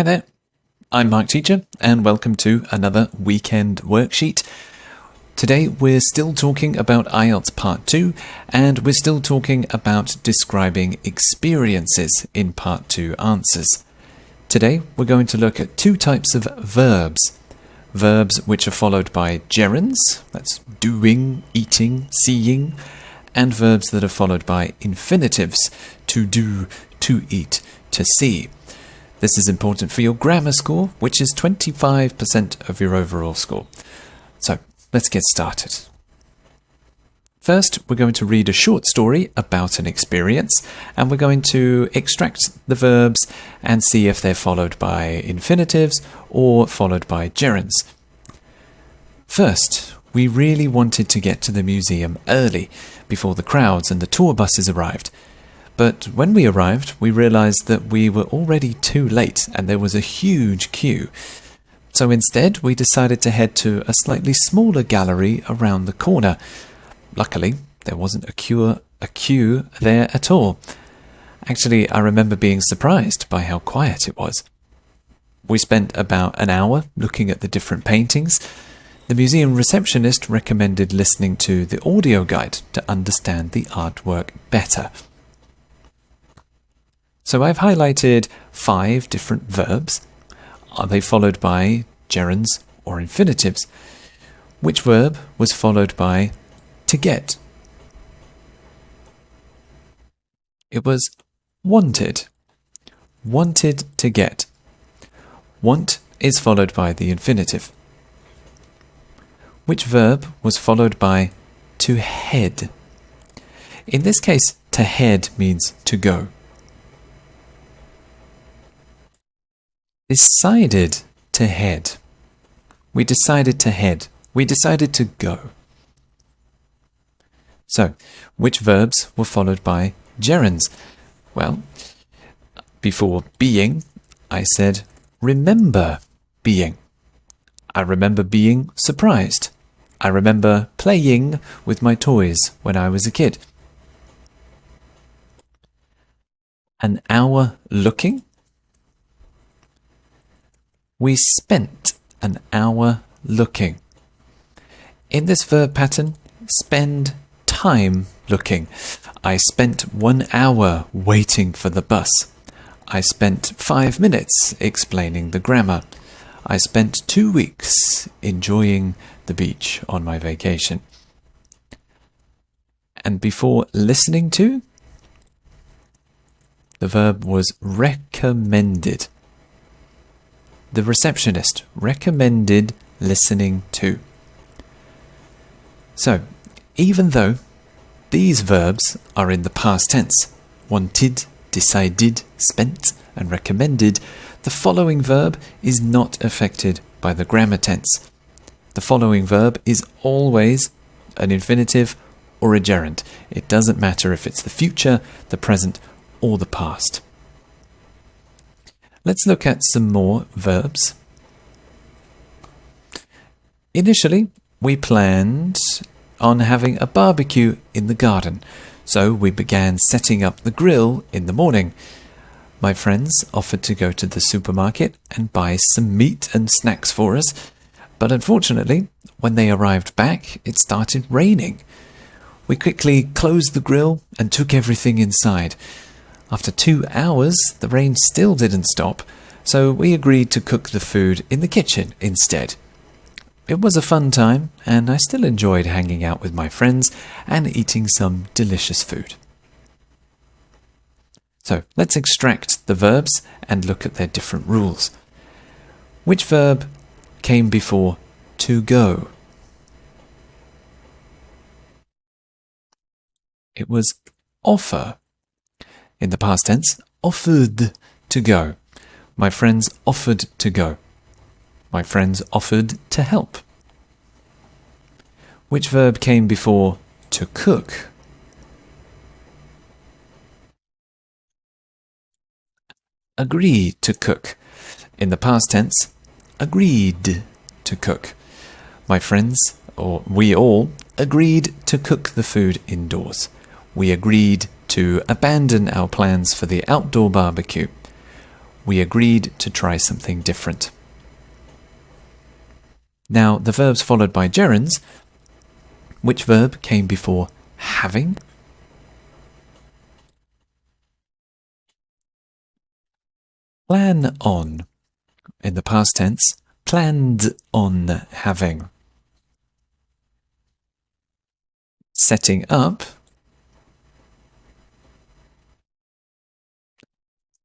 Hi there, I'm Mark Teacher and welcome to another weekend worksheet. Today we're still talking about IELTS Part 2 and we're still talking about describing experiences in Part 2 answers. Today we're going to look at two types of verbs. Verbs which are followed by gerunds, that's doing, eating, seeing, and verbs that are followed by infinitives, to do, to eat, to see. This is important for your grammar score, which is 25% of your overall score. So, let's get started. First, we're going to read a short story about an experience, and we're going to extract the verbs and see if they're followed by infinitives or followed by gerunds. First, we really wanted to get to the museum early, before the crowds and the tour buses arrived. But when we arrived, we realized that we were already too late and there was a huge queue. So instead, we decided to head to a slightly smaller gallery around the corner. Luckily, there wasn't a queue there at all. Actually, I remember being surprised by how quiet it was. We spent about an hour looking at the different paintings. The museum receptionist recommended listening to the audio guide to understand the artwork better. So I've highlighted 5 different verbs. Are they followed by gerunds or infinitives? Which verb was followed by to get? It was wanted. Wanted to get. Want is followed by the infinitive. Which verb was followed by to head? In this case, to head means to go. Decided to head. We decided to head. We decided to go. So, which verbs were followed by gerunds? Well, before being, I said remember being. I remember being surprised. I remember playing with my toys when I was a kid. An hour looking. We spent an hour looking. In this verb pattern, spend time looking. I spent 1 hour waiting for the bus. I spent 5 minutes explaining the grammar. I spent 2 weeks enjoying the beach on my vacation. And before listening to, the verb was recommended. The receptionist recommended listening to. So, even though these verbs are in the past tense, wanted, decided, spent, and recommended, the following verb is not affected by the grammar tense. The following verb is always an infinitive or a gerund. It doesn't matter if it's the future, the present, or the past. Let's look at some more verbs. Initially, we planned on having a barbecue in the garden, so we began setting up the grill in the morning. My friends offered to go to the supermarket and buy some meat and snacks for us, but unfortunately, when they arrived back, it started raining. We quickly closed the grill and took everything inside. After 2 hours, the rain still didn't stop, so we agreed to cook the food in the kitchen instead. It was a fun time, and I still enjoyed hanging out with my friends and eating some delicious food. So, let's extract the verbs and look at their different rules. Which verb came before to go? It was offer. In the past tense, offered to go. My friends offered to go. My friends offered to help. Which verb came before to cook? Agree to cook. In the past tense, agreed to cook. My friends, or we all, agreed to cook the food indoors. We agreed to abandon our plans for the outdoor barbecue. We agreed to try something different. Now, the verbs followed by gerunds. Which verb came before having? Plan on. In the past tense, planned on having. Setting up.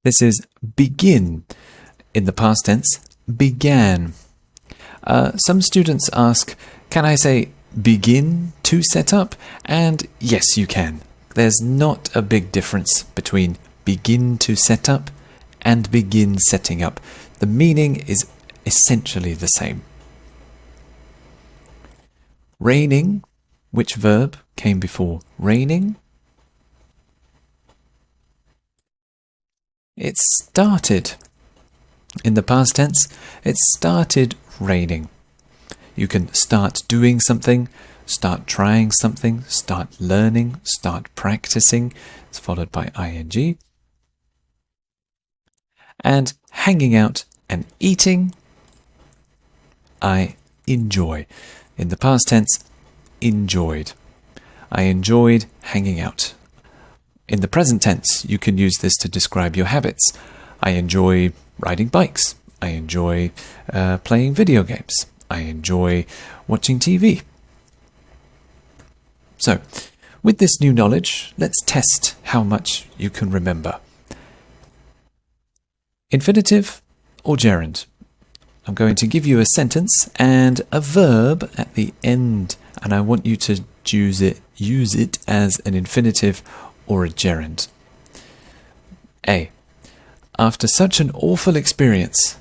This is begin. In the past tense, began. Some students ask, can I say begin to set up? And yes, you can. There's not a big difference between begin to set up and begin setting up. The meaning is essentially the same. Raining. Which verb came before raining? It started. In the past tense, it started raining. You can start doing something, start trying something, start learning, start practicing. It's followed by ing. And hanging out and eating, I enjoy. In the past tense, enjoyed. I enjoyed hanging out. In the present tense, you can use this to describe your habits. I enjoy riding bikes. I enjoy playing video games. I enjoy watching TV. So, with this new knowledge, let's test how much you can remember. Infinitive or gerund? I'm going to give you a sentence and a verb at the end, and I want you to use it as an infinitive or a gerund. A. After such an awful experience,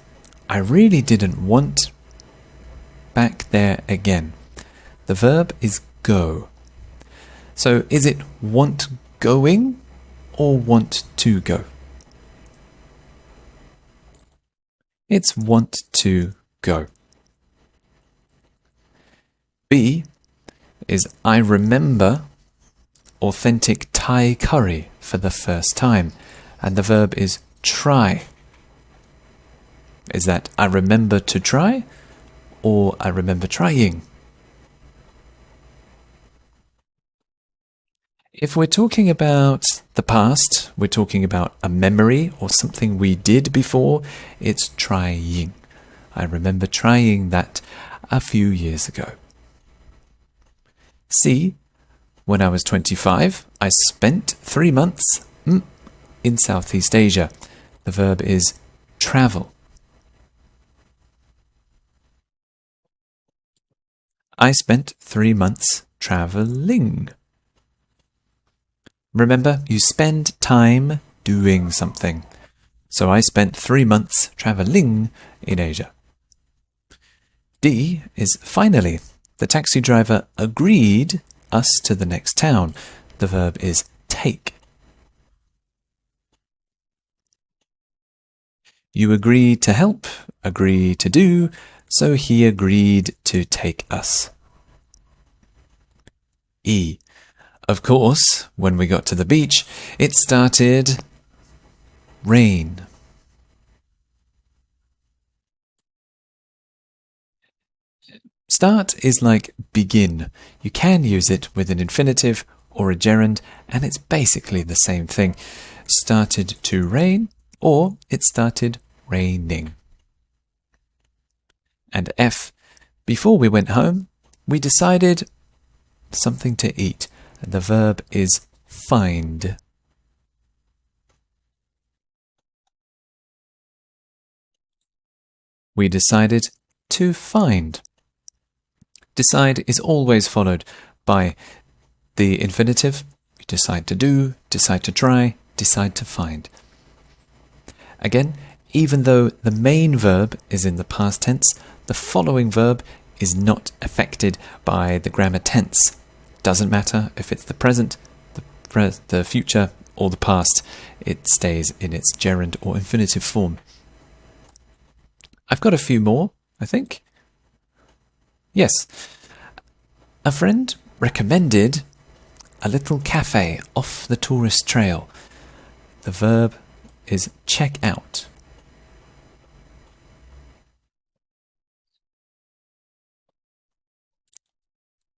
I really didn't want back there again. The verb is go. So is it want going or want to go? It's want to go. B is I remember authentic Thai curry for the first time, and the verb is try. Is that I remember to try or I remember trying? If we're talking about the past, we're talking about a memory or something we did before, it's trying. I remember trying that a few years ago. C. When I was 25, I spent 3 months in Southeast Asia. The verb is travel. I spent 3 months traveling. Remember, you spend time doing something. So I spent 3 months traveling in Asia. D is finally. The taxi driver agreed us to the next town. The verb is take. You agree to help, agree to do, so he agreed to take us. E. Of course, when we got to the beach, it started rain. Start is like begin. You can use it with an infinitive or a gerund, and it's basically the same thing. Started to rain, or it started raining. And F. Before we went home, we decided something to eat. And the verb is find. We decided to find. Decide is always followed by the infinitive. We decide to do, decide to try, decide to find. Again, even though the main verb is in the past tense, the following verb is not affected by the grammar tense. Doesn't matter if it's the present, the future, or the past. It stays in its gerund or infinitive form. I've got a few more, I think. Yes. A friend recommended a little cafe off the tourist trail. The verb is check out.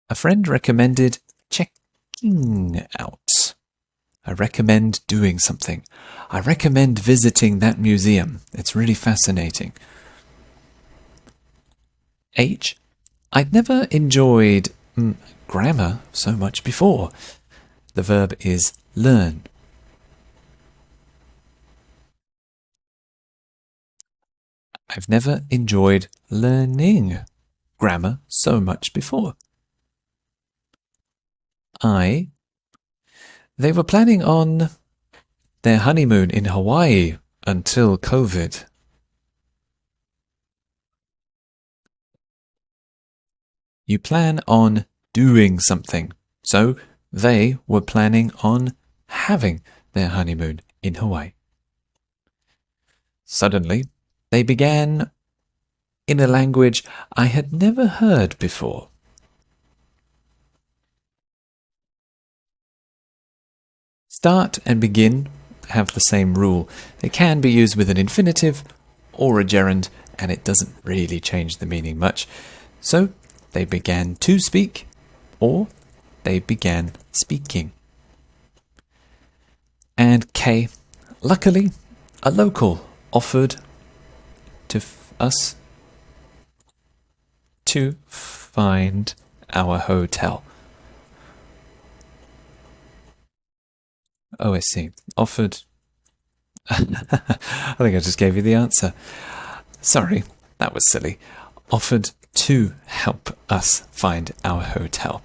A friend recommended checking out. I recommend doing something. I recommend visiting that museum. It's really fascinating. H. I'd never enjoyed grammar so much before. The verb is learn. I've never enjoyed learning grammar so much before. I. They were planning on their honeymoon in Hawaii until COVID. You plan on doing something. So they were planning on having their honeymoon in Hawaii. Suddenly, they began in a language I had never heard before. Start and begin have the same rule. They can be used with an infinitive or a gerund, and it doesn't really change the meaning much. So, they began to speak, or they began speaking. And K, luckily, a local offered to us to find our hotel. Oh, I see. Offered. I think I just gave you the answer. Sorry, that was silly. Offered to help us find our hotel.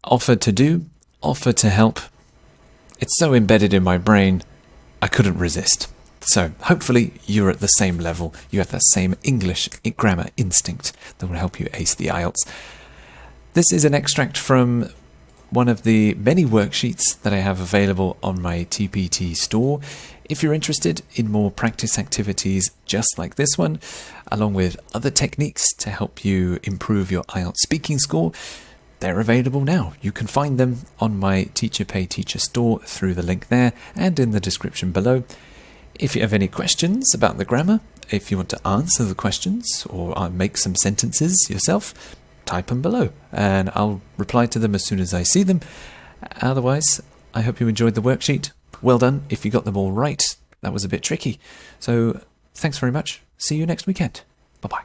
Offered to do, offered to help. It's so embedded in my brain, I couldn't resist. So hopefully you're at the same level. You have that same English grammar instinct that will help you ace the IELTS. This is an extract from one of the many worksheets that I have available on my TPT store. If you're interested in more practice activities just like this one, along with other techniques to help you improve your IELTS speaking score, they're available now. You can find them on my Teacher Pay Teacher store through the link there and in the description below. If you have any questions about the grammar, if you want to answer the questions or make some sentences yourself, type them below and I'll reply to them as soon as I see them. Otherwise, I hope you enjoyed the worksheet. Well done if you got them all right. That was a bit tricky. So thanks very much. See you next weekend. Bye-bye.